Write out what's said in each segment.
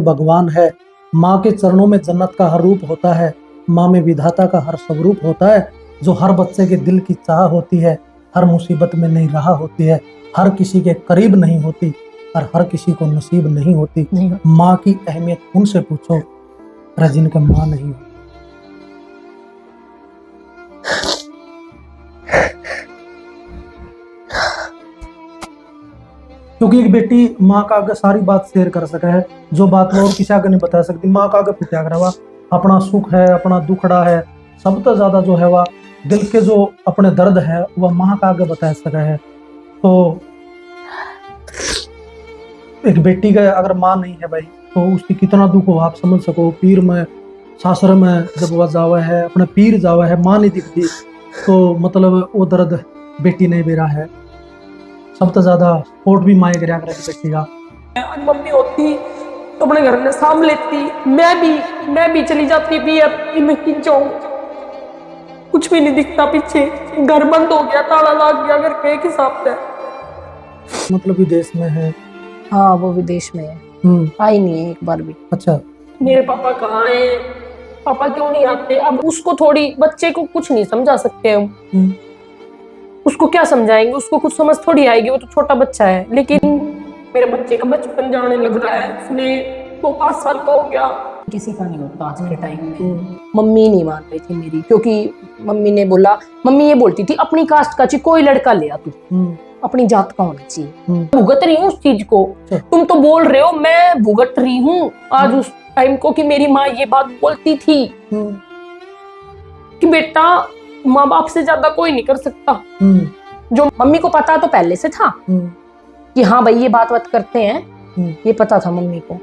भगवान है। माँ के चरणों में जन्नत का हर रूप होता है। माँ में विधाता का हर स्वरूप होता है। जो हर बच्चे के दिल की चाह होती है, हर मुसीबत में नहीं रहा होती है, हर किसी के करीब नहीं होती और हर किसी को नसीब नहीं होती। माँ की अहमियत उनसे पूछो जिनके माँ नहीं होती। क्योंकि एक बेटी माँ का आगे सारी बात शेयर कर सके है, जो बात वो और किसी आगे नहीं बता सकती। माँ का आगे पूछा कर वह अपना सुख है, अपना दुखड़ा है, सब तो ज्यादा जो है वह दिल के जो अपने दर्द है वह माँ का आगे बता सका है। तो एक बेटी का अगर माँ नहीं है भाई तो उसकी कितना दुख हो आप समझ सको। पीर में सासर में जब वह जावा है, अपने पीर जावा है, माँ नहीं दिखती तो मतलब वो दर्द बेटी नहीं बेरा है। सब तो ज्यादा सपोर्ट भी माँ करा कर बेटी का। आज मम्मी होती तो अपने घर में साम लेती, मैं भी चली जाती थी। अब मैं क्यों जाऊं, कुछ भी नहीं दिखता पीछे, घर बंद हो गया, ताला लग गया घर के एक हिसाब से। मतलब विदेश में है? हाँ वो विदेश में है, आई नहीं है एक बार भी। अच्छा, मेरे पापा कहाँ है, पापा क्यों नहीं आते। अब उसको थोड़ी, बच्चे को कुछ नहीं समझा सकते हम, उसको क्या समझाएंगे, उसको कुछ समझ थोड़ी आएगी, वो तो छोटा बच्चा है। लेकिन मेरे बच्चे का बचपन जाने लग रहा है, उसने 2-5 साल का हो गया। किसी का नहीं होता आज के टाइम में। मम्मी नहीं मान रही थी मेरी, क्योंकि मम्मी ने बोला, मम्मी ये बोलती थी अपनी कास्ट का चाहिए कोई लड़का ले आ तू, अपनी जात का होना चाहिए। भुगत रही हूँ उस चीज को। तुम तो बोल रहे हो, मैं भुगत रही हूँ आज उस टाइम को कि मेरी माँ ये बात बोलती थी कि बेटा माँ बाप से ज्यादा कोई नहीं कर सकता। जो मम्मी को पता तो पहले से था कि हाँ भाई ये बात करते हैं, ये पता था मम्मी को।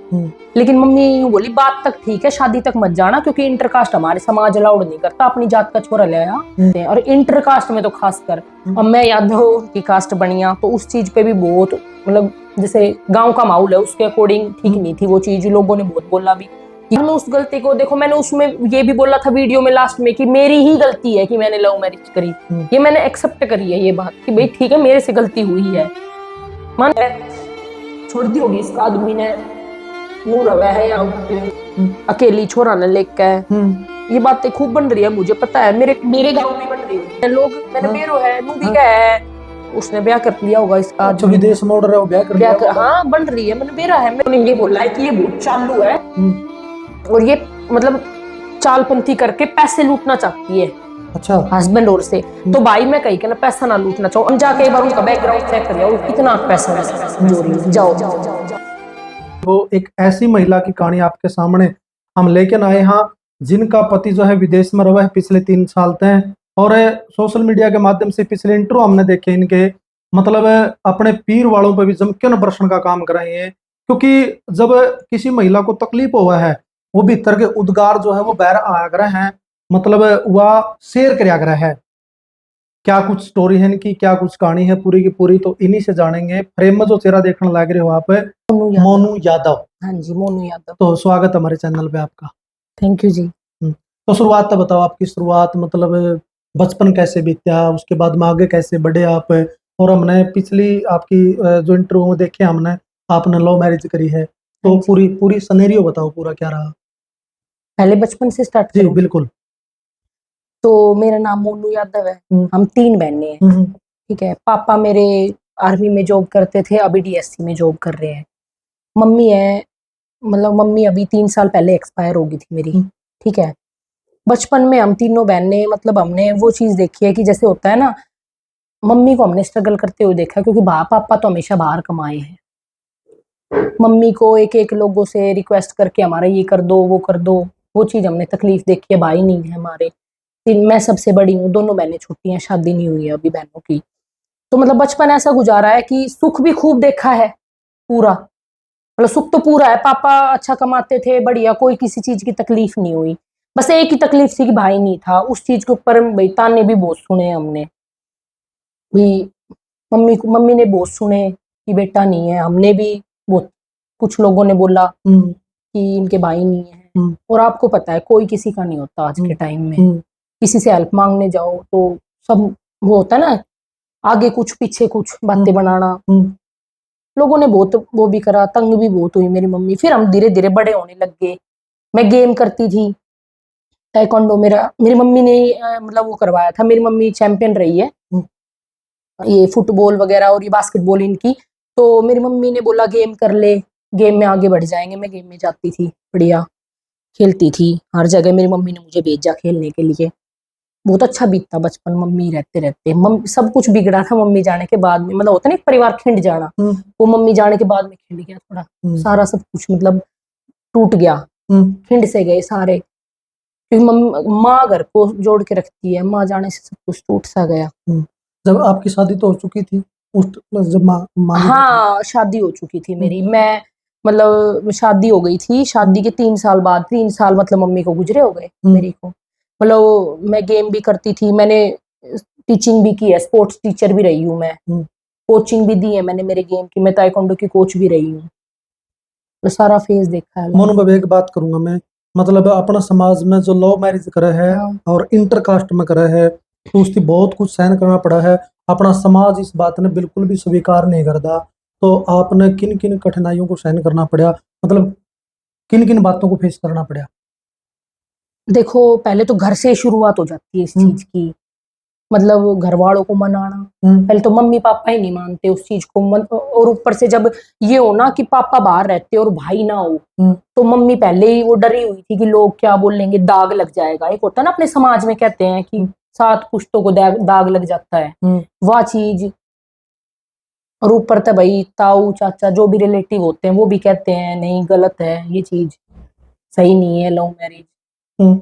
लेकिन मम्मी यूं बोली बात तक ठीक है, शादी तक मत जाना, क्योंकि इंटरकास्ट हमारे समाज अलाउड नहीं करता, अपनी जात का छोरा ले आया। और इंटरकास्ट में तो खासकर, अब मैं यादव की कास्ट बनिया तो उस चीज पे भी बहुत, मतलब जैसे गांव का माहौल है उसके अकॉर्डिंग ठीक नहीं थी वो चीज। लोगों ने बहुत बोला भी कि मैं उस गलती को, देखो मैंने उसमें ये भी बोला था वीडियो में लास्ट में कि मेरी ही गलती है कि मैंने लव मैरिज करी। ये मैंने एक्सेप्ट करी है ये बात कि भाई ठीक है मेरे से गलती हुई है, मान छोड़ दी होगी इस आदमी ने, मुंह रवा है या अकेली छोरा ने लेके। ये बातें खूब बन रही है, मुझे पता है, मेरे गांव में बन रही है। लोग मैंने बेरो है नूबी का है, उसने ब्याह कर लिया होगा इसका, जो विदेश में उड़ रहा है ब्याह कर लिया। हाँ बन रही है, मैंने बेरा है। मैंने ये बोला है कि ये बहुत चालू है और ये मतलब चालपंथी करके पैसे लूटना चाहती है। अच्छा, हस्बैंड और से। तो भाई मैं कहीं के ना पैसा ना लूटना चाहूँ, हम जाके एक बार उनका बैकग्राउंड चेक करिए और कितना पैसा जोड़ी जाओ। वो एक ऐसी महिला की कहानी आपके सामने हम लेकर आए हैं जिनका पति जो है विदेश में रहा है पिछले 3 साल तक। और सोशल मीडिया के माध्यम से पिछले इंटरव्यू हमने देखे इनके, मतलब अपने पीर वालों पर भी जमके बरसन का काम कर रहे हैं। क्योंकि जब किसी महिला को तकलीफ हुआ है वो भीतर के उद्गार जो है वो बाहर आ रहे हैं, मतलब वह शेयर कर है। क्या कुछ स्टोरी है इनकी, क्या कुछ कहानी है पूरी की पूरी, तो इन्हीं से जानेंगे। फ्रेम में जो चेहरा देखने लग रहे हो आप, मोनू यादव। हाँ जी मोनू यादव। तो स्वागत है हमारे चैनल पे आपका। थैंक यू जी। तो शुरुआत तो बताओ, आपकी शुरुआत मतलब बचपन कैसे बीता, उसके बाद में आगे कैसे बढ़े आप। और हमने पिछली आपकी जो इंटरव्यू में देखे हमने, आपने लव मैरिज करी है, तो पूरी सिनेरियो बताओ, पूरा क्या रहा। पहले बचपन से स्टार्ट जी बिल्कुल। तो मेरा नाम मोनू यादव है, हम 3 बहनें हैं। ठीक है, पापा मेरे आर्मी में जॉब करते थे, अभी डीएससी में जॉब कर रहे हैं। मम्मी है, मतलब मम्मी अभी 3 साल पहले एक्सपायर हो गई थी मेरी। ठीक है, बचपन में हम तीनों बहनें, मतलब हमने वो चीज देखी है कि जैसे होता है ना, मम्मी को हमने स्ट्रगल करते हुए देखा, क्योंकि पापा तो हमेशा बाहर कमाए हैं। मम्मी को एक एक लोगों से रिक्वेस्ट करके हमारा ये कर दो वो कर दो, वो चीज हमने तकलीफ देखी है। भाई नहीं है हमारे, मैं सबसे बड़ी हूँ, दोनों बहनें छोटी हैं, शादी नहीं हुई है अभी बहनों की। तो मतलब बचपन ऐसा गुजारा है कि सुख भी खूब देखा है पूरा, मतलब सुख तो पूरा है। पापा अच्छा कमाते थे, बढ़िया, कोई किसी चीज की तकलीफ नहीं हुई। बस एक ही तकलीफ थी कि भाई नहीं था, उस चीज के ऊपर भाई ताने भी बहुत सुने हमने भी। मम्मी ने बहुत सुने कि बेटा नहीं है, हमने भी बहुत, कुछ लोगों ने बोला कि इनके भाई नहीं है। और आपको पता है कोई किसी का नहीं होता आज के टाइम में। किसी से हेल्प मांगने जाओ तो सब वो होता है ना, आगे कुछ पीछे कुछ बातें बनाना। लोगों ने बहुत वो भी करा, तंग भी बहुत हुई मेरी मम्मी। फिर हम धीरे धीरे बड़े होने लग गए। मैं गेम करती थी, ताइक्वांडो मेरी मम्मी ने मतलब वो करवाया था। मेरी मम्मी चैंपियन रही है ये फुटबॉल वगैरह और ये बास्केटबॉल इनकी। तो मेरी मम्मी ने बोला गेम कर ले, गेम में आगे बढ़ जाएंगे। मैं गेम में जाती थी, बढ़िया खेलती थी। हर जगह मेरी मम्मी ने मुझे भेजा खेलने के लिए। बहुत अच्छा बीतता बचपन मम्मी रहते रहते। सब कुछ बिगड़ा था मम्मी जाने के बाद में, मतलब होता नहीं परिवार खिंड जाना, वो मम्मी जाने के बाद में खिंड गया थोड़ा। सारा सब कुछ मतलब टूट गया, खिंड से गए सारे। क्योंकि माँ घर को जोड़ के रखती है, माँ जाने से सब कुछ टूट सा गया। जब आपकी शादी तो हो चुकी थी उस जब माँ हाँ शादी हो चुकी थी मेरी। मैं मतलब शादी हो गई थी, शादी के 3 साल बाद, 3 साल मतलब मम्मी को गुजरे हो गए मेरी को। मतलब मैं गेम भी करती थी, मैंने टीचिंग भी की है, स्पोर्ट्स टीचर भी रही हूँ मैं, कोचिंग भी दी है मैंने मेरे गेम की, मैं ताइक्वांडो की कोच भी रही हूँ। तो सारा फेज देखा है। मोनू एक बात करूंगा मैं, मतलब अपना समाज में जो लव मैरिज करे है और इंटर कास्ट में करे है तो उसकी बहुत कुछ सहन करना पड़ा है। अपना समाज इस बात ने बिल्कुल भी स्वीकार नहीं करता। तो आपने किन किन कठिनाइयों को सहन करना पड़ा, मतलब किन किन बातों को फेस करना पड़ा? देखो पहले तो घर से शुरुआत हो जाती है इस चीज की, मतलब घर वालों को मनाना। पहले तो मम्मी पापा ही नहीं मानते उस चीज को और ऊपर से जब ये हो ना कि पापा बाहर रहते और भाई ना हो, तो मम्मी पहले ही वो डरी हुई थी कि लोग क्या बोलेंगे, दाग लग जाएगा। एक होता है ना अपने समाज में कहते हैं कि 7 पुश्तों को दाग लग जाता है, वह चीज। और यूँ तो भाई ताऊ चाचा जो भी रिलेटिव होते हैं वो भी कहते हैं नहीं गलत है ये चीज, सही नहीं है लव मैरिज।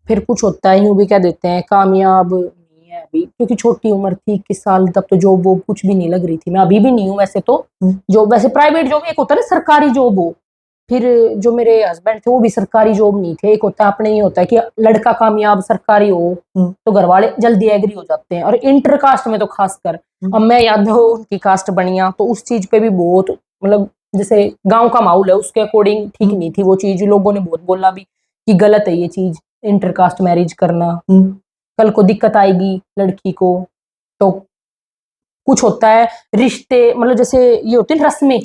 फिर कुछ होता है यूं भी कह देते हैं कामयाब नहीं है अभी, क्योंकि छोटी उम्र थी 21 साल, तब तो जॉब वो कुछ भी नहीं लग रही थी। मैं अभी भी नहीं हूँ वैसे तो, जो वैसे प्राइवेट जॉब, एक होता है ना सरकारी जॉब हो। फिर जो मेरे हस्बैंड थे वो भी सरकारी जॉब नहीं थे। एक होता है अपने, ये होता है कि लड़का कामयाब सरकारी हो तो घर वाले जल्दी एग्री हो जाते हैं, और इंटर कास्ट में तो खासकर। अब मैं यादव उनकी कास्ट बनिया, तो उस चीज पे भी बहुत मतलब जैसे गांव का माहौल है उसके अकॉर्डिंग ठीक नहीं थी वो चीज। लोगों ने बहुत बोला भी कि गलत है ये चीज, इंटरकास्ट मैरिज करना, कल को दिक्कत आएगी लड़की को। तो कुछ होता है रिश्ते, मतलब जैसे ये होती है रस्में,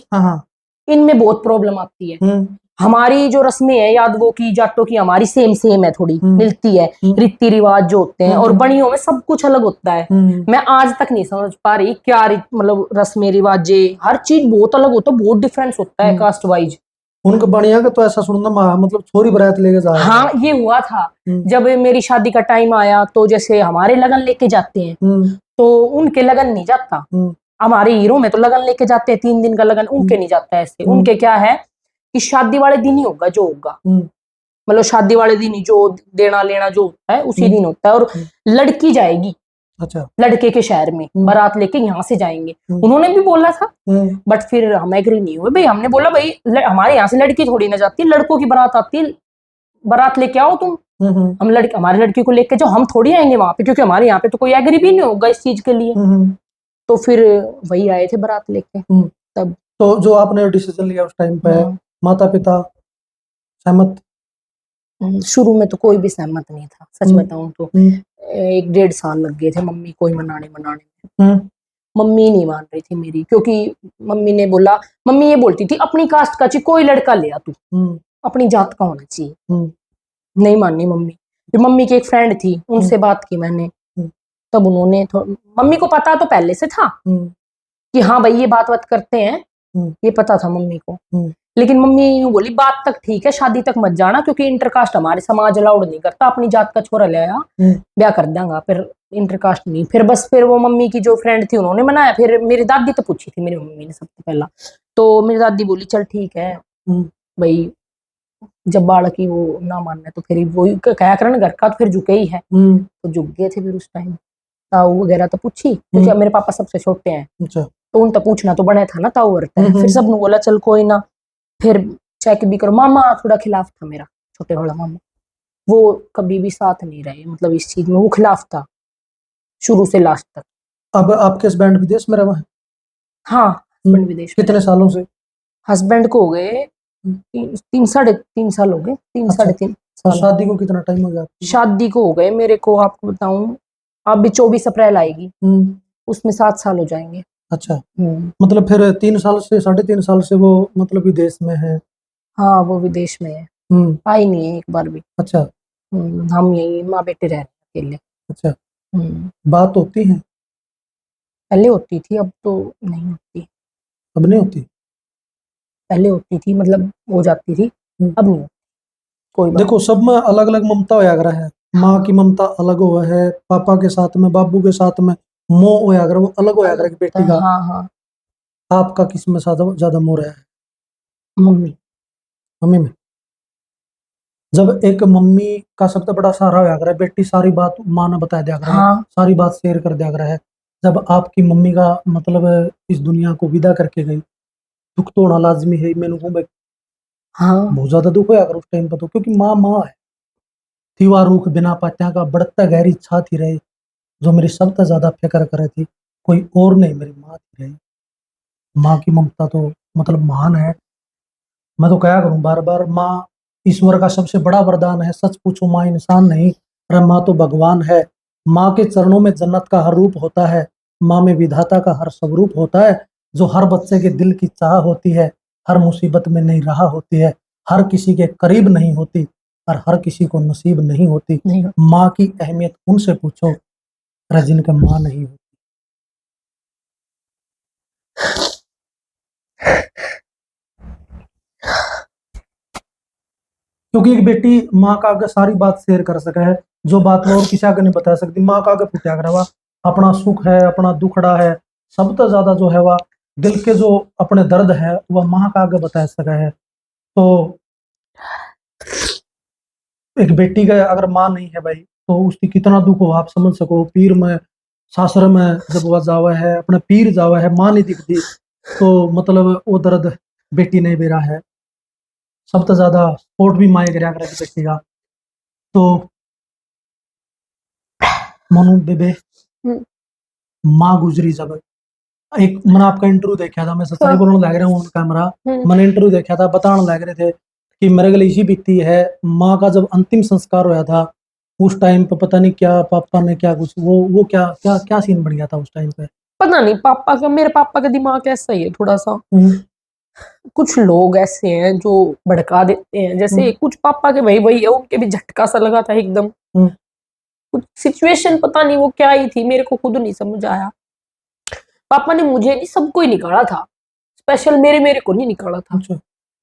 इनमें बहुत प्रॉब्लम आती है। हमारी जो रस्में है यादवों की जाटों की हमारी सेम सेम है, थोड़ी मिलती है, रीति रिवाज जो होते हैं, और बनियों में सब कुछ अलग होता है। मैं आज तक नहीं समझ पा रही क्या मतलब रस्में रिवाजे, हर चीज बहुत अलग होता है, बहुत डिफरेंस होता है कास्ट वाइज। उनका बढ़िया का तो ऐसा सुनना मतलब छोरी बारात लेके जा रहे हैं। हाँ ये हुआ था जब मेरी शादी का टाइम आया, तो जैसे हमारे लगन लेके जाते हैं तो उनके लगन नहीं जाता। हमारे हीरो में तो लगन लेके जाते हैं 3 दिन का लगन, उनके नहीं जाता ऐसे। उनके क्या है कि शादी वाले दिन ही होगा जो होगा, मतलब शादी वाले दिन ही जो देना लेना जो होता है उसी दिन होता है। और लड़की जाएगी अच्छा लड़के के शहर में, बारात लेके यहाँ से जाएंगे। उन्होंने भी बोला था, बट फिर हम एग्री नहीं हुए भाई। हमने बोला भाई हमारे यहाँ से लड़की थोड़ी ना जाती, लड़कों की बारात आती है, बारात लेके आओ तुम। हम हमारी लड़की को लेके जाओ, हम थोड़ी आएंगे वहां पे, क्योंकि हमारे यहाँ पे तो कोई एग्री भी नहीं होगा इस चीज के लिए। तो फिर वही आए थे बारात लेके। तब तो जो आपने डिसीजन लिया उस टाइम पे माता पिता सहमत? शुरू में तो कोई भी सहमत नहीं था, सच बताऊं तो 1-1.5 साल लग गए थे मम्मी को ही मनाने में। मम्मी नहीं मान रही थी मेरी, क्योंकि मम्मी ने बोला, मम्मी ये बोलती थी अपनी कास्ट का चाहिए, कोई लड़का ले आ तू, अपनी जात का होना चाहिए। नहीं मानी मम्मी। फिर मम्मी की एक फ्रेंड थी, उनसे बात की मैंने, तब उन्होंने मम्मी को पता तो पहले से था कि हाँ भाई ये बात करते हैं, ये पता था मम्मी को। लेकिन मम्मी यूं बोली बात तक ठीक है, शादी तक मत जाना, क्योंकि इंटरकास्ट हमारे समाज अलाउड नहीं करता, अपनी जात का छोरा ले आया ब्याह कर देंगा। फिर इंटरकास्ट नहीं, फिर वो मम्मी की जो फ्रेंड थी उन्होंने मनाया। फिर मेरी दादी तो पूछी थी मेरी मम्मी ने सबसे पहला, तो मेरी दादी बोली चल ठीक है भाई, जब बालक की वो ना मानना तो फिर वही क्या करना, घर का तो फिर झुके ही है। तो झुक गए थे फिर उस टाइम। ताऊ वगैरह तो पूछी, क्योंकि मेरे पापा सबसे छोटे हैं, तो उन तक पूछना तो बने था ना, ताऊ करते हैं। फिर सबने बोला चल कोई ना, फिर चेक भी करो। मामा थोड़ा खिलाफ था मेरा, छोटे वाला मामा, वो कभी भी साथ नहीं रहे, मतलब इस चीज में वो खिलाफ था शुरू से लास्ट तक। अब आपके हस्बैंड विदेश में रहे हैं? हाँ हस्बैंड विदेश में। कितने सालों से? हस्बैंड को हो गए 3-3.5 साल हो गए, 3-3.5 साल। शादी को कितना टाइम हो गया? शादी को हो गए मेरे को, आपको बताऊं अभी 24 अप्रैल आएगी, उसमें 7 साल हो जाएंगे। अच्छा, मतलब फिर 3 साल से 3.5 साल से वो मतलब विदेश में है। हाँ वो विदेश में है, हम्म। आई नहीं है एक बार भी। अच्छा। हम यही माँ बेटे रह रहे हैं अकेले। अच्छा, हम्म, बात होती है? पहले होती थी, अब तो नहीं होती। अब नहीं होती? पहले होती थी, मतलब हो जाती थी, हम्म। अब नहीं होती कोई बात। देखो, सब में अलग अलग ममता होयाग्र है। माँ की ममता अलग हुआ है, पापा के साथ में, बाबू के साथ में मोह होयाग्र वो अलग होयाग्र है कि बेटी का। हाँ हाँ, आपका किस में ज्यादा ज्यादा मोह रहा है? मम्मी। मम्मी में। जब एक मम्मी का सबसे बड़ा सहारा होयाग्र है, बेटी सारी बात माँ ने बता दिया है, हाँ सारी बात शेयर कर दिया है। जब आपकी मम्मी का मतलब इस दुनिया को विदा करके गई, दुख तो होना लाजमी है। मैंने कहूँ हाँ, बहुत ज्यादा दुख होया उस टाइम पर, तो क्योंकि माँ माँ है। थीवा रूख बिना पात्या का बढ़ता गहरी इच्छा थी रहे, जो मेरी सबसे ज्यादा फिक्र करे थी, कोई और नहीं, मेरी माँ थी रही। माँ की ममता तो मतलब महान है। मैं तो क्या करूं बार बार, माँ ईश्वर का सबसे बड़ा वरदान है। सच पूछो, माँ इंसान नहीं, अरे माँ तो भगवान है। माँ के चरणों में जन्नत का हर रूप होता है। माँ में विधाता का हर स्वरूप होता है। जो हर बच्चे के दिल की चाह होती है, हर मुसीबत में नहीं रहा होती है, हर किसी के करीब नहीं होती, और हर किसी को नसीब नहीं होती। नहीं। माँ की अहमियत उनसे पूछो, अरे जिनके माँ नहीं होती। क्योंकि एक बेटी माँ का आगे सारी बात शेयर कर सके है, जो बात वो और किसी आगे नहीं बता सकती। माँ का आगे फुटिया करे वह अपना सुख है, अपना दुखड़ा है, सब तो ज्यादा जो है वह दिल के जो अपने दर्द है वह माँ का आगे बता सके है। तो एक बेटी का अगर माँ नहीं है भाई, तो उसकी कितना दुख हो आप समझ सको। पीर में सासर में जब वह जावा है, अपने पीर जावा है, माँ नहीं दिखती, तो मतलब वो दर्द बेटी नहीं बेरा है। सब तो ज्यादा सपोर्ट भी माँ करा करे बेटी का। तो मनु बेबे, हम्म, माँ गुजरी जब, एक मैंने आपका इंटरव्यू देखा था, मैं सच्चाई हाँ, बोलने लग रहा हूँ ऑन कैमरा। हम्म, मैंने इंटरव्यू देखा था, बताने लग रहे थे कि मेरे गले इसी बीती है। माँ का जब अंतिम संस्कार हुआ था, उस टाइम पे पता नहीं क्या पापा ने क्या कुछ वो क्या क्या क्या सीन बन गया था उस टाइम पे। पता नहीं पापा का, मेरे पापा का दिमाग ऐसा ही है थोड़ा सा। हम्म। कुछ लोग ऐसे हैं जो भड़का देते हैं, जैसे हम्म। कुछ पापा के वही वही है, उनके भी झटका सा लगा था एकदम। हम्म। कुछ सिचुएशन पता नहीं वो क्या ही थी, मेरे को खुद नहीं समझ आया। पापा ने मुझे नहीं, सबको ही निकाला था, स्पेशल मेरे मेरे को नहीं निकाला था। अच्छा।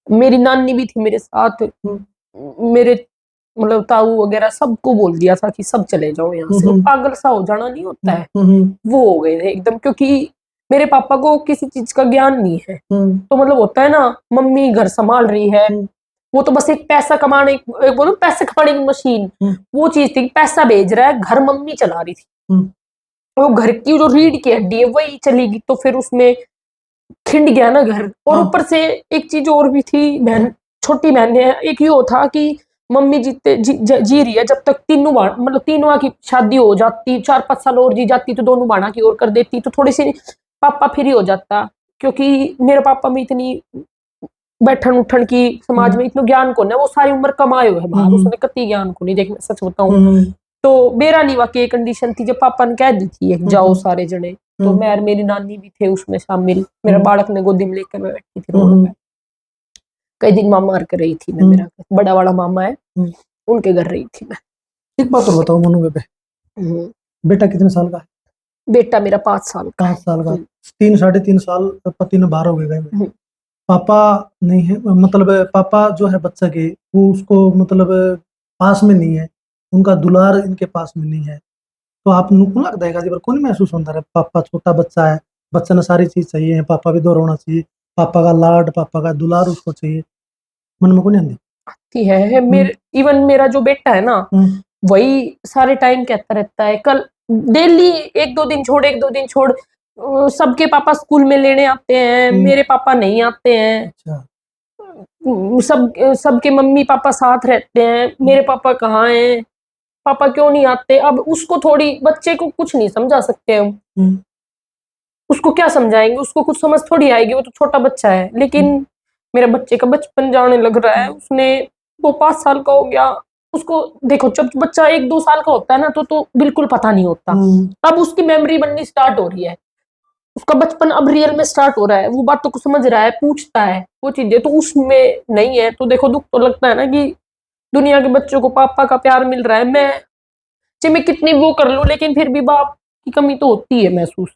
मेरी नानी भी थी मेरे साथ, हम्म। मेरे मतलब ताऊ वगैरह सबको बोल दिया था कि सब चले जाओ यहाँ से। वो हम्म। पागल सा हो जाना नहीं होता है, हम्म। वो हो गए थे एकदम, क्योंकि मेरे पापा को किसी चीज का ज्ञान नहीं है। हम्म। तो मतलब होता है ना, मम्मी घर संभाल रही है, हम्म। वो तो बस एक पैसा कमाने, एक बोलो पैसे कमाने की मशीन, हम्म। वो चीज थी। पैसा भेज रहा है, घर मम्मी चला रही थी। हम्म। वो घर की जो रीढ़ की हड्डी है वही चलेगी, तो फिर उसमें खिंड गया ना घर। और हाँ। ऊपर से एक चीज और भी थी, बहन, छोटी बहन है एक, ये था कि मम्मी जी रही है, जब तक मतलब तीनों की शादी हो जाती, 4-5 साल और जी जाती, तो दोनों बाणा की ओर कर देती, तो थोड़ी सी पापा फ्री हो जाता। क्योंकि मेरे पापा में इतनी बैठन उठन की, समाज हम्म। में इतना ज्ञान को है, वो सारी उम्र कमाए हुए है बाहर, हम्म। उसने कति ज्ञान को नहीं, देख मैं सच बताऊं। हम्म। तो मेरा नहीं, वाकई एक कंडीशन थी जब पापा ने कह दी थी जाओ सारे जने, तो मैं और मेरी नानी भी थे उसमें शामिल। मेरा बालक ने गोदी में लेकर मैं बैठी थी रोड पे। कई दिन मामा घर कर रही थी मैं, मेरा बड़ा वाला मामा है, उनके घर रही थी मैं। एक बात और बताओ मनु बेबे, हम्म, बेटा कितने साल का है? बेटा मेरा 5 साल का 5 साल का। है। 3 साढ़े 3 साल पति ने बाहर हो गए। हम्म, पापा नहीं है, मतलब पापा जो है बच्चा के, वो उसको मतलब पास में नहीं है, उनका दुलार इनके पास में नहीं है। तो आप नुकू लगता है कभी बार कौन महसूस होता है? पापा छोटा बच्चा है, बच्चे ने सारी चीज चाहिए है, पापा भी दौर होना चाहिए, पापा का लाड पापा का दुलार उसको चाहिए, मन में कौन आती? आती है मेरे, इवन मेरा जो बेटा है ना, वही सारे टाइम कहता रहता है, कल डेली 1-2 दिन छोड़, 1-2 दिन छोड़, सबके पापा स्कूल में लेने आते हैं, मेरे पापा नहीं आते हैं। अच्छा। सबके मम्मी पापा साथ रहते हैं, मेरे पापा कहाँ हैं, पापा क्यों नहीं आते। अब उसको थोड़ी, बच्चे को कुछ नहीं समझा सकते हम, उसको क्या समझाएंगे, उसको कुछ समझ थोड़ी आएगी, वो तो छोटा बच्चा है। लेकिन मेरे बच्चे का बचपन जाने लग रहा है, उसने, वो 5 साल का हो गया। उसको देखो, जब बच्चा 1-2 साल का होता है ना, तो बिल्कुल पता नहीं होता। अब उसकी मेमोरी बननी स्टार्ट हो रही है, उसका बचपन अब रियल में स्टार्ट हो रहा है, वो बातों को समझ रहा है, पूछता है वो चीजें, तो उसमें नहीं है। तो देखो दुख तो लगता है ना कि दुनिया के बच्चों को पापा का प्यार मिल रहा है, मैं कितनी वो कर लूं, लेकिन फिर भी बाप की कमी तो होती है महसूस।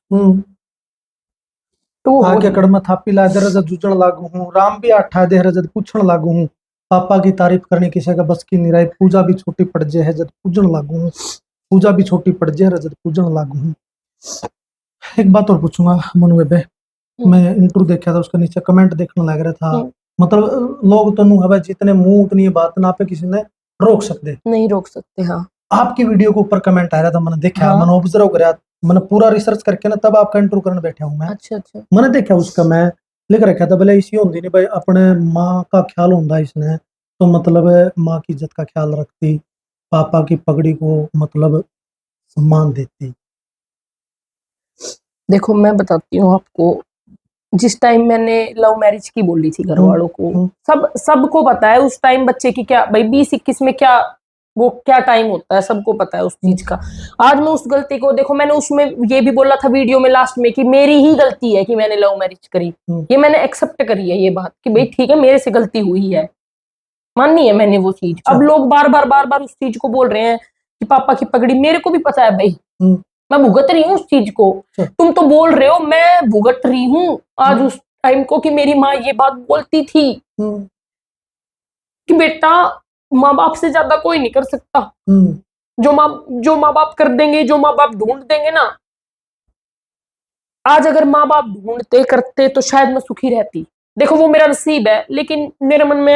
तो वो आके कड़ में थापी ला दे रजत जूझण लागू हूँ, राम भी आठा दे रजत पूछण लागू हूँ, पापा की तारीफ करने किसी का बस की नहीं रही, पूजा भी छोटी पड़ जाए है जब पूजन लागू हूँ, पूजा भी छोटी पड़ जाए रजत पूजन लागू हूँ। एक बात और पूछूंगा मनु बेबे, मैं इंटरव्यू देखा था, उसके नीचे कमेंट देखने लग रहा था, मतलब लोग तो नु हवे जितने मुंह उतनी बात ना पे किसी ने रोक सकते, नहीं रोक सकते। हाँ आपकी वीडियो के ऊपर कमेंट आ रहा था, मैंने देखा, हाँ। मैंने ऑब्जर्व करा, मैंने पूरा रिसर्च करके ना तब आपका इंटरव्यू करने बैठा हूँ मैं। अच्छा अच्छा। मैंने देखा उसका, मैं लिख रखा था बोले इसी होंगी नहीं भाई, अपने माँ का ख्याल होंदा इसने, तो मतलब माँ की इज्जत का ख्याल रखती, पापा की पगड़ी को मतलब सम्मान देती। देखो मैं बताती हूँ आपको, जिस टाइम मैंने लव मैरिज की बोली थी घर वालों को, सबको पता है उस टाइम बच्चे की क्या भाई 20-21 में क्या वो क्या टाइम होता है, सबको पता है उस चीज का। आज मैं उस गलती को देखो, मैंने उसमें ये भी बोला था वीडियो में लास्ट में कि मेरी ही गलती है कि मैंने लव मैरिज करी, ये मैंने एक्सेप्ट करी है ये बात कि भाई ठीक है मेरे से गलती हुई है, माननी है मैंने वो चीज। अब लोग बार बार उस चीज को बोल रहे हैं कि पापा की पगड़ी, मेरे को भी पता है भाई, मैं भुगत रही हूँ उस चीज को। तुम तो बोल रहे हो, मैं भुगत रही हूँ आज उस टाइम को कि मेरी माँ ये बात बोलती थी कि बेटा माँ बाप से ज्यादा कोई नहीं कर सकता, जो माँ बाप कर देंगे, जो माँ बाप ढूंढ देंगे ना, आज अगर माँ बाप ढूंढते करते तो शायद मैं सुखी रहती। देखो वो मेरा नसीब है, लेकिन मेरे मन में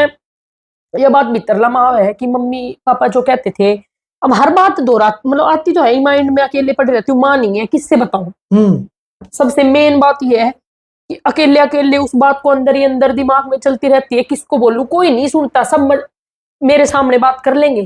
यह बात भीतर लम्हा है कि मम्मी पापा जो कहते थे, अब हर बात दोहरा मतलब आती तो है ही माइंड में, अकेले पड़े रहती हूँ, माँ नहीं है किससे बताऊं। सबसे मेन बात यह है कि अकेले अकेले उस बात को अंदर ही अंदर दिमाग में चलती रहती है, किसको बोलूं, कोई नहीं सुनता, सब मेरे सामने बात कर लेंगे,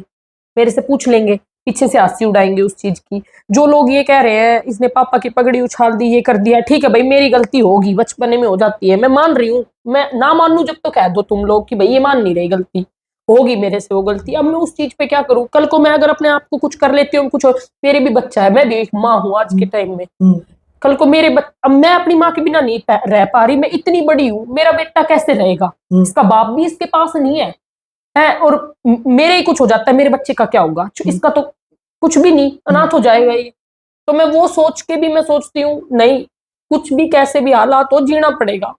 मेरे से पूछ लेंगे, पीछे से हंसी उड़ाएंगे उस चीज की। जो लोग ये कह रहे हैं इसने पापा की पगड़ी उछाल दी, ये कर दिया, ठीक है भाई मेरी गलती होगी, बचपने में हो जाती है, मैं मान रही हूँ, मैं ना मानू जब तो कह दो तुम लोग कि भाई ये मान नहीं रही, गलती होगी मेरे से वो गलती। अब मैं उस चीज पे क्या करूं, कल को मैं अगर अपने आप को कुछ कर लेती हूँ, कुछ मेरे भी बच्चा है, मैं भी एक माँ हूँ आज के टाइम में, कल को मेरे अब मैं अपनी माँ के बिना नहीं रह पा रही, मैं इतनी बड़ी हूँ, मेरा बेटा कैसे रहेगा, इसका बाप भी इसके पास नहीं है, और मेरे ही कुछ हो जाता है, मेरे बच्चे का क्या होगा, इसका तो कुछ भी नहीं, अनाथ हो जाएगा ये। तो मैं वो सोच के भी मैं सोचती हूँ नहीं, कुछ भी कैसे भी हालात हो जीना पड़ेगा।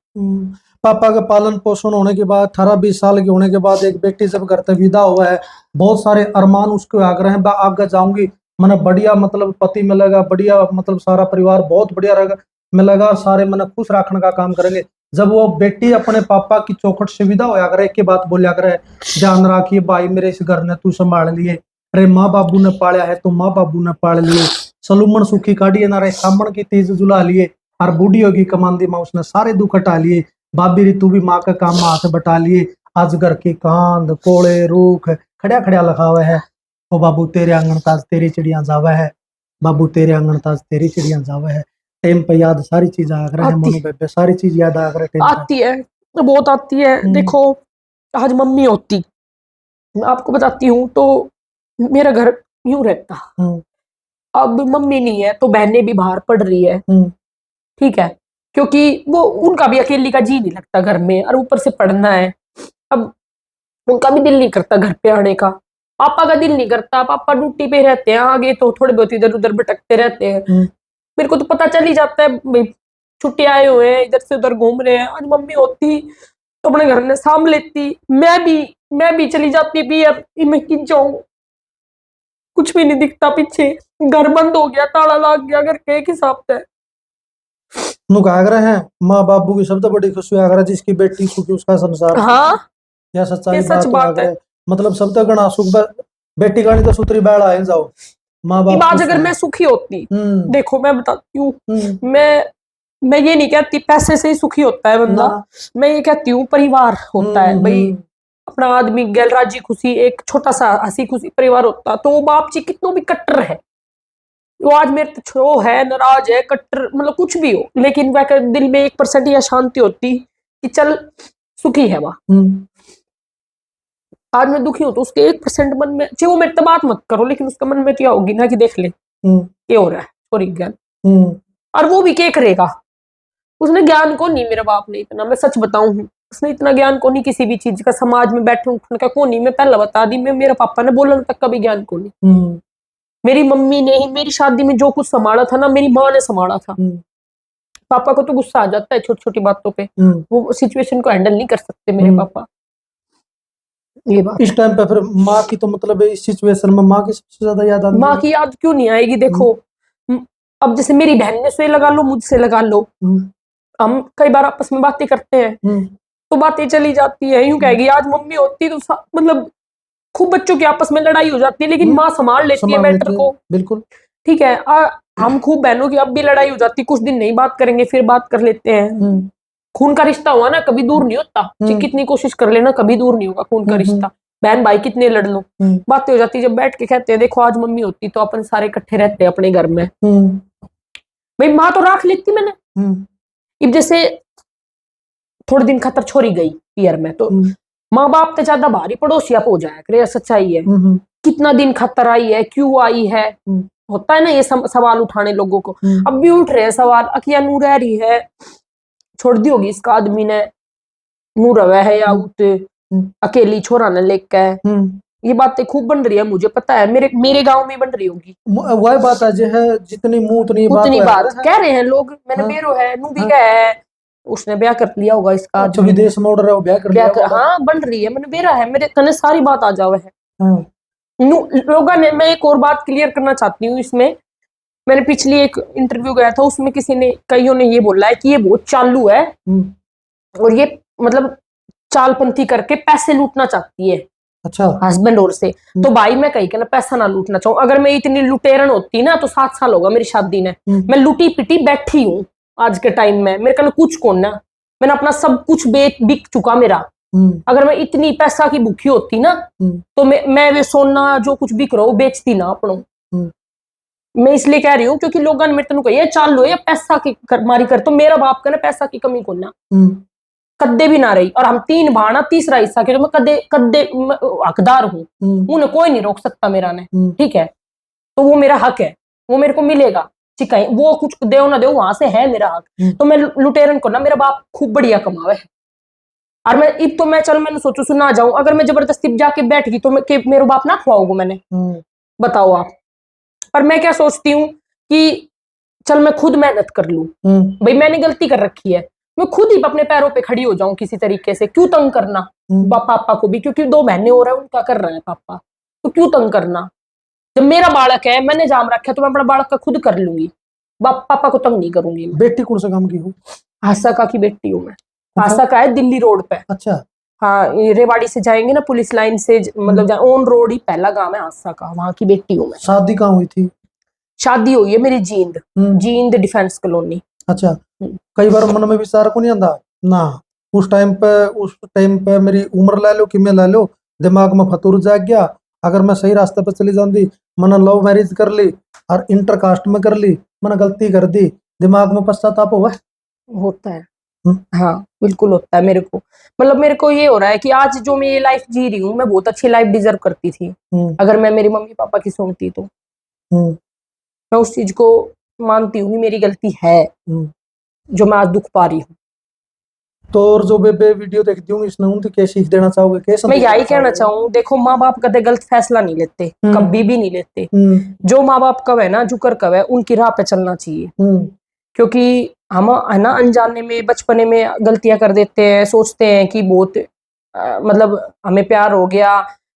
पापा का पालन पोषण होने के बाद 18-20 साल के होने के बाद एक बेटी जब घर से विदा हुआ है, बहुत सारे अरमान उसके आग्रह हैं, आगे जाऊंगी मैंने बढ़िया मतलब पति मिलेगा, बढ़िया मतलब सारा परिवार बहुत बढ़िया रहेगा मिलेगा, सारे मैंने खुश रखने का काम करेंगे। जब वो बेटी अपने पापा की चौखट से विदा होया करे, एक के बात बोलिया करे, ध्यान रखिए भाई मेरे इस घर ने तू संभाल लिए, अरे माँ बाबू ने पाला है तो माँ बाबू ने पाल लिए, सलूमन सुखी काढ़िए ना रे सामन की तीज जुला लिए, और बूढ़ी होगी कमांदी माँ उसने सारे दुख हटा लिए, भाभी री तू भी माँ का काम में हाथ बटा लिए, आज घर की कांद कोड़े रूख खड़िया खड़िया लगा हुआ है, ओ बाबू तेरे आंगन ताज तेरी चिड़िया जावा है, बाबू तेरे आंगन ताज तेरी चिड़िया जावा है। टाइम पे याद सारी चीज आ रहा है मनु बेबे, सारी चीज याद आ रहा है, आती है बहुत आती है। देखो आज मम्मी होती, मैं आपको बताती हूँ, तो मेरा घर यूं रहता, अब मम्मी नहीं है तो बहनें भी बाहर पढ़ रही है, ठीक है, क्योंकि वो उनका भी अकेली का जी नहीं लगता घर में, और ऊपर से पढ़ना है, अब उनका भी दिल नहीं करता घर पे आने का, पापा का दिल नहीं करता, पापा ड्यूटी पे रहते हैं, आगे तो थोड़े बहुत इधर उधर भटकते रहते हैं, मेरे को तो पता चल ही जाता है भाई छुट्टी आए हुए हैं इधर से उधर घूम रहे हैं। आज मम्मी होती तो अपने घर में साम लेती, मैं भी चली जाती भी, अब मैं किन जाऊं, कुछ भी नहीं दिखता पीछे, घर बंद हो गया, ताला लग गया घर के एक हिसाब से। आग्रह है माँ बाबू की सबसे बड़ी खुशी आग्रह, जिसकी बेटी सुखी उसका संसार, हाँ या सच्चाई सच बात है। मतलब सब तक गणा सुख बेटी गानी तो सूत्री बैल आए जाओ, माँ बाप आज अगर मैं सुखी होती, देखो मैं बताती हूँ, मैं ये नहीं कहती पैसे से ही सुखी होता है बंदा, मैं ये कहती हूँ परिवार होता है भाई, अपना आदमी गैल राजी खुशी, एक छोटा सा हंसी खुशी परिवार होता, तो वो बाप जी कितनों भी कट्टर है, वो आज मेरे छो है नाराज है कट्टर मतलब कुछ भी हो, लेकिन वह दिल में 1% या शांति होती कि चल सुखी है वह। आज मैं दुखी हूं तो उसके 1% मन में, चाहे वो मेरे से बात मत करो, लेकिन उसका मन में क्या होगी ना कि देख ले ये हो रहा है, सॉरी ज्ञान, और वो भी क्या करेगा, उसने ज्ञान को नहीं, मेरे बाप ने इतना, मैं सच बताऊं, उसने इतना ज्ञान को नहीं किसी भी चीज का, समाज में बैठे उठने का को नहीं। मैं पहले बता दी, मैं मेरे पापा ने बोलने तक का भी ज्ञान को नहीं। मेरी मम्मी ने ही मेरी शादी में जो कुछ संभाला था ना, मेरी माँ ने संभाला था। पापा को तो गुस्सा आ जाता है छोटी छोटी बातों पे, वो सिचुएशन को हैंडल नहीं कर सकते मेरे पापा। ये बात इस टाइम पे फिर माँ की तो मतलब इस सिचुएशन में माँ की सबसे ज्यादा याद आती है। माँ की याद क्यों नहीं आएगी? देखो अब जैसे मेरी बहन ने से लगा लो, मुझसे लगा लो, हम कई बार आपस में बातें करते हैं तो बातें चली जाती है, यूं कहेगी आज मम्मी होती तो मतलब खूब बच्चों की आपस में लड़ाई हो जाती है, लेकिन माँ संभाल लेती है मैटर को। बिल्कुल ठीक है। हम खूब बहनों की अब भी लड़ाई हो जाती, कुछ दिन नहीं बात करेंगे फिर बात कर लेते हैं। खून का रिश्ता हुआ ना कभी दूर नहीं होता, कितनी कोशिश कर लेना कभी दूर नहीं होगा खून का रिश्ता। बहन भाई कितने लड़ लो, बातें हो जाती, जब बैठ के कहते हैं देखो आज मम्मी होती तो अपन सारे इकट्ठे रहते हैं अपने घर में। भाई माँ तो राख लेती मैंने। अब जैसे थोड़े दिन खातर छोड़ी गई पियर में, तो माँ बाप तो ज्यादा भारी पड़ोसी आप हो जाए करे, सच्चाई है। कितना दिन खातर आई है, क्यों आई है, होता है ना ये सवाल उठाने लोगों को। अब भी उठ रहे हैं सवाल, अकिया नू रह रही है, छोड़ दी होगी इसका आदमी ने, नू रवे है या उत अकेली छोरा ने लेके। ये बातें खूब बन रही है, मुझे पता है, मेरे गांव में बन रही होगी। वही बात है जो है, जितनी मुंह उतनी बात कह रहे हैं लोग। मैंने बेरो है, नू भी गया है, उसने ब्याह कर लिया होगा इसका, अच्छा विदेश में उड़ रहा है, ब्याह कर लिया। हाँ बन रही है, मैंने बेरा है, मेरे कने सारी बात आ जावे है। लोगों ने, मैं एक और बात क्लियर करना चाहती हूँ इसमें, मैंने पिछली एक इंटरव्यू गया था, उसमें किसी ने, कईयों ने ये बोला है कि ये बहुत चालू है और ये मतलब चालपंथी करके पैसे लूटना चाहती है। अच्छा, हस्बैंड और से। तो भाई मैं कहीं के ना पैसा ना लूटना चाहूँ, अगर मैं इतनी लुटेरन होती ना तो 7 साल होगा मेरी शादी ने, मैं लुटी पिटी बैठी हूँ आज के टाइम में, मेरे कल कुछ कौन ना, मैंने अपना सब कुछ बिक चुका मेरा। अगर मैं इतनी पैसा की भूखी होती ना तो मैं वे सोना जो कुछ बिक रहा हो बेचती ना अपनों। मैं इसलिए कह रही हूँ क्योंकि लोगों ने मेरे तेन कही चाल लो या पैसा की मारी कर, तो मेरा बाप का ना पैसा की कमी को ना कद्दे भी ना रही, और हम 3 भाना तीसरा हिस्सा के, जो मैं कद्दे कद्दे हकदार हूँ, उन्हें कोई नहीं रोक सकता मेरा ने। ठीक है, तो वो मेरा हक है, वो मेरे को मिलेगा, ठीक है, वो कुछ दे ना दे वहां से है मेरा हक। तो मैं लुटेरन को ना, मेरा बाप खूब बढ़िया कमावे है, और मैं इब तो मैं चल मैंने सोचू सु ना जाऊं, अगर मैं जबरदस्ती जाके बैठ गई तो मेरे बाप ना खुआऊंगा मैंने, बताओ आप। पर मैं क्या सोचती हूँ कि चल मैं खुद मेहनत कर लूं, भाई मैंने गलती कर रखी है, मैं खुद ही अपने पैरों पे खड़ी हो जाऊं किसी तरीके से, क्यों तंग करना पापा को भी, क्योंकि 2 बहनें हो रहा है उनका कर रहा है पापा, तो क्यों तंग करना। जब मेरा बालक है, मैंने जाम रखा है, तो मैं अपना बालक का खुद कर लूंगी, पापा को तंग नहीं करूंगी। बेटी कौन सा काम की हूँ? आशा का की बेटी हूँ मैं। आशा का है दिल्ली रोड पे। अच्छा, हाँ, रेवाड़ी से जाएंगे ना पुलिस लाइन से, मतलब ऑन रोड ही पहला गांव है आशा का, वहां की बेटी हूँ मैं। शादी कहाँ हुई थी? शादी हुई है मेरी जींद डिफेंस कॉलोनी। अच्छा, कई बार मन में विचार को नहीं आता ना, उस टाइम पे मेरी उम्र ले लो कि मैं ले लो, दिमाग में फतूर जाग गया, अगर मैं सही रास्ते पे चली जाती, मैंने लव मैरिज कर ली और इंटर कास्ट में कर ली, मैंने गलती कर दी, दिमाग में पश्चाताप हुआ? होता है। हाँ बिल्कुल होता है मेरे को, मतलब मेरे को ये हो रहा है कि आज जो मैं ये लाइफ जी रही हूँ, मैं बहुत अच्छी लाइफ डिजर्व करती थी अगर मैं मेरी मम्मी पापा की सुनती तो। मैं उस चीज को मानती हूँ कि मेरी गलती है जो मैं आज दुख पा रही हूँ। तो और जो बेबे वीडियो देखती हूँ इसने उनसे क्या सीख देना चाहोगे? कैसे? मैं यही कहना चाहूँ, देखो माँ बाप कदे गलत फैसला नहीं लेते, कभी भी नहीं लेते। जो माँ बाप कब है ना, जुकर कब है, उनकी राह पे चलना चाहिए। क्योंकि हम है ना अनजाने में बचपने में गलतियां कर देते हैं, सोचते हैं कि बहुत मतलब हमें प्यार हो गया,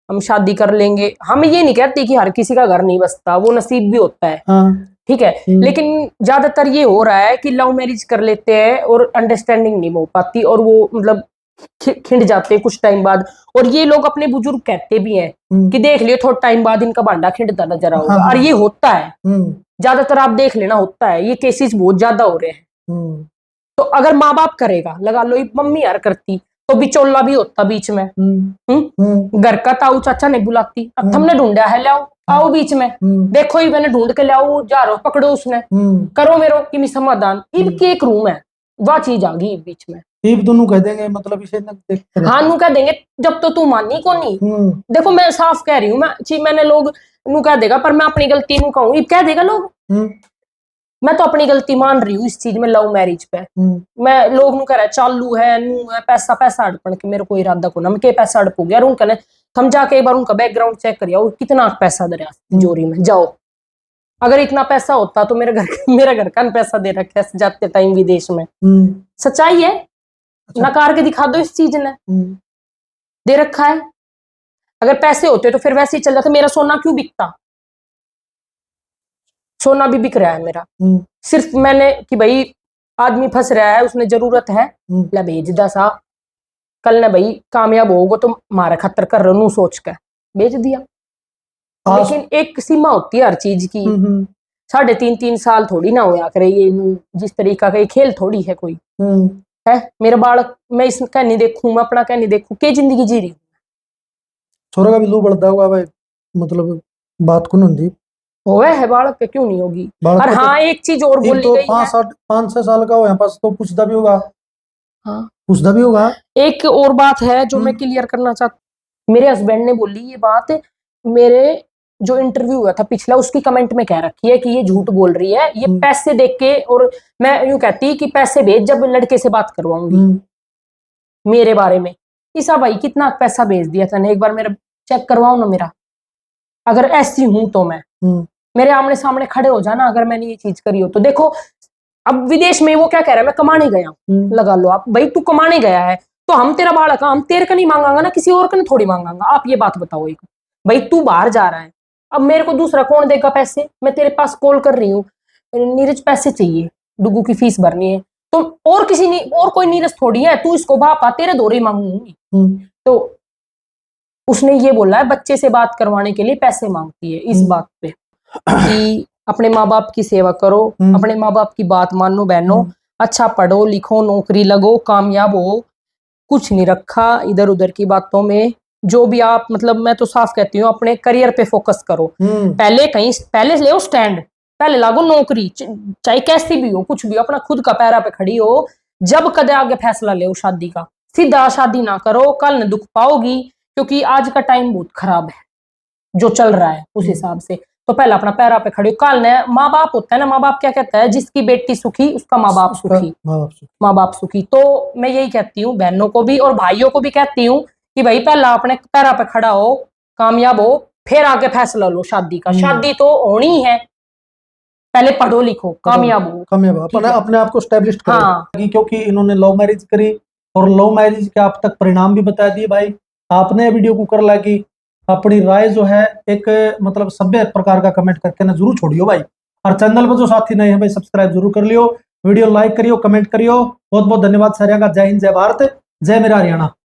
हम शादी कर लेंगे। हम ये नहीं कहते कि हर किसी का घर नहीं बसता, वो नसीब भी होता है। ठीक है, लेकिन ज्यादातर ये हो रहा है कि लव मैरिज कर लेते हैं और अंडरस्टैंडिंग नहीं हो पाती, और वो मतलब खिंड जाते हैं कुछ टाइम बाद। और ये लोग अपने बुजुर्ग कहते भी हैं कि देख लियो थोड़ा टाइम बाद इनका भांडा खिंडता नजर आओगा। और ये होता है, ज्यादातर आप देख लेना होता है, ये केसेस बहुत ज्यादा हो रहे हैं। तो अगर माँ बाप करेगा, लगा लो मम्मी यार करती, तो बिचौला भी होता बीच में। घर का ताऊ चाचा नहीं बुलाती, अब हमने ढूंढा है, लाओ आओ बीच में, देखो ही मैंने ढूंढ के लाओ, जा रहा पकड़ो उसने, करो मेरो कि समाधान। इब एक रूम है, वह चीज आ गई बीच में। इब दोनों कह देंगे मतलब इसे हाँ नू कह देंगे जब तो तू मानी को नहीं। देखो मैं साफ कह रही हूँ, मैंने लोग नू कह देगा, पर मैं अपनी गलती नू कहूँ, कह देगा लोग मैं तो अपनी गलती मान रही हूँ इस चीज में, लव मैरिज पे। मैं लोग नु कह रहा है चालू है, नू है, पैसा पैसा अड़पण के मेरे को इरादा को ना मैं के पैसा अड़प हो गया। और उनका ने हम जाके एक बार उनका बैकग्राउंड चेक करिया, कितना पैसा दे रहा जोरी में जाओ। अगर इतना पैसा होता तो मेरा घर का पैसा दे रखा है जाते टाइम विदेश में। सच्चाई है, नकार के दिखा दो इस चीज ने, दे रखा है। अगर पैसे होते तो फिर वैसे ही चल जाता। मेरा सोना क्यों बिकता? सोना भी बिक रहा है मेरा, सिर्फ मैंने कि भाई आदमी फंस रहा है, उसने जरूरत है, ला भेज दा सा, कल ने भाई कामयाब होगा तो मारा खतर कर रहा सोच कर बेच दिया। लेकिन एक सीमा होती है हर चीज की। 3.5 साल थोड़ी ना होया करे ये जिस तरीका का ये खेल थोड़ी है कोई है। मेरा बालक मैं इसका नहीं देखूं, मैं अपना क्या नहीं देखूं, के जिंदगी जी रही हूँ। छोरा का भी लू बढ़ता हुआ भाई, मतलब बात को नहीं होवे है बालक पे क्यों नहीं होगी। और हाँ एक चीज और बोली तो गई है, 5-6 साल का हो यहाँ पास तो पूछता भी होगा। हाँ पूछता भी होगा। एक और बात है जो मैं क्लियर करना चाहती, मेरे हस्बैंड ने बोली ये बात, मेरे जो इंटरव्यू हुआ था पिछला उसकी कमेंट में कह रखी है कि ये झूठ बोल रही है, ये पैसे देख के। और मैं यूं कहती कि पैसे भेज जब लड़के से बात करवाऊंगी मेरे बारे में। ईसा भाई कितना पैसा भेज दिया था एक बार मेरा चेक करवाओ ना मेरा। अगर ऐसी हूं तो मैं मेरे आमने सामने खड़े हो जाना अगर मैंने ये चीज करी हो तो। देखो अब विदेश में वो क्या कह रहा है, मैं कमाने गया, लगा लो आप भाई, तू कमाने गया है तो हम तेरा बालक हम तेरे का नहीं मांगांगा ना, किसी और का नहीं थोड़ी मांगांगा। आप ये बात बताओ एक भाई, तू बाहर जा रहा है, अब मेरे को दूसरा कौन देगा पैसे? मैं तेरे पास कॉल कर रही हूँ, नीरज पैसे चाहिए, डुगू की फीस भरनी है, तो और किसी नहीं, और कोई नीरज थोड़ी है, तू इसको बापा तेरे दौरे मांगूंगी। तो उसने ये बोला है बच्चे से बात करवाने के लिए पैसे मांगती है इस बात पे कि अपने माँ बाप की सेवा करो, अपने माँ बाप की बात मानो बहनों, अच्छा पढ़ो लिखो, नौकरी लगो, कामयाब हो, कुछ नहीं रखा इधर उधर की बातों में। जो भी आप मतलब मैं तो साफ कहती हूँ अपने करियर पे फोकस करो। पहले ले स्टैंड, पहले लागो नौकरी, चाहे कैसी भी हो, कुछ भी हो, अपना खुद का पैरा पे खड़ी हो। जब कदे आगे फैसला ले शादी का, सीधा शादी ना करो, कल न दुख पाओगी, क्योंकि आज का टाइम बहुत खराब है जो चल रहा है उस हिसाब से। तो पहले अपना पैरा पे खड़ी हो। कल ने माँ बाप होता है ना, माँ बाप क्या कहता है, जिसकी बेटी सुखी उसका माँ बाप सुखी, माँ बाप सुखी। तो मैं यही कहती हूँ बहनों को भी और भाइयों को भी कहती हूँ कि भाई पहला अपने पैरा पे खड़ा हो, कामयाब हो, फिर आगे फैसला लो शादी का। शादी तो होनी है, पहले पढ़ो लिखो, कामयाब हो, अपने आप को स्टैब्लिश करो। हाँ। क्योंकि इन्होंने लव मैरिज करी और लव मैरिज के आप तक परिणाम भी बता दिए भाई। आपने वीडियो को कर लगी, अपनी राय जो है एक मतलब सभ्य प्रकार का कमेंट करके ना जरूर छोड़ियो भाई। और चैनल पर जो साथी नहीं है भाई सब्सक्राइब जरूर कर लियो, वीडियो लाइक करियो, कमेंट करियो। बहुत बहुत धन्यवाद सारिया का। जय हिंद, जय भारत, जय मेरा हरियाणा।